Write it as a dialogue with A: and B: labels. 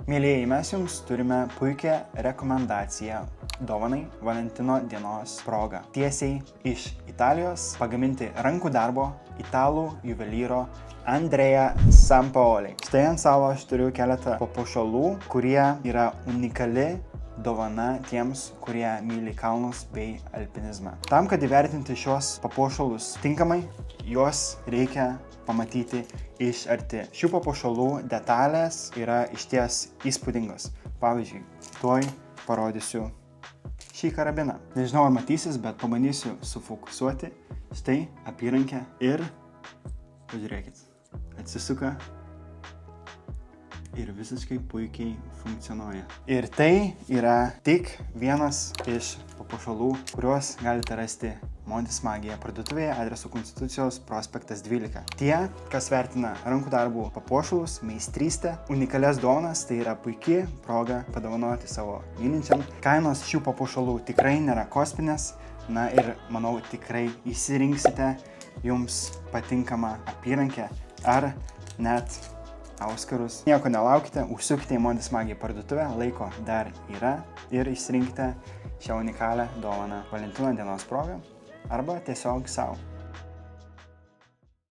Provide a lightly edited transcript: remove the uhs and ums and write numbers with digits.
A: Mėlyjeji, mes jums turime puikią rekomendaciją dovanai Valentino dienos proga. Tiesiai iš Italijos pagaminti rankų darbo italų juvelyro Andrea Sampaoli. Štai ant savo aš turiu keletą papuošalų, kurie yra unikali dovana tiems, kurie myli kalnus bei alpinizmą. Tam, kad įvertinti šios papuošalus tinkamai, juos reikia pamatyti iš arti. Šių papuošalų detalės yra išties įspūdingos. Pavyzdžiui, tuoj parodysiu šį karabiną. Nežinau, ar matysis, bet pabandysiu sufokusuoti. Štai apyrankę ir pažiūrėkit. Atsisuka ir visiškai puikiai funkcionuoja. Ir tai yra tik vienas iš papuošalų, kuriuos galite rasti Montis Magija parduotuvėje adresu Konstitucijos prospektas 12. Tie, kas vertina rankų darbų papuošalus, meistrystę, unikalias dovanas, tai yra puikiai proga padovanoti savo mylinčiam. Kainos šių papuošalų tikrai nėra kosminės, na ir manau tikrai įsirinksite jums patinkamą apyrankę ar net auskarus. Nieko nelaukite, užsukite į Montis Magija parduotuvę, laiko dar yra ir išsirinkite šią unikalią dovaną Valentino dienos proga arba tiesiog savo.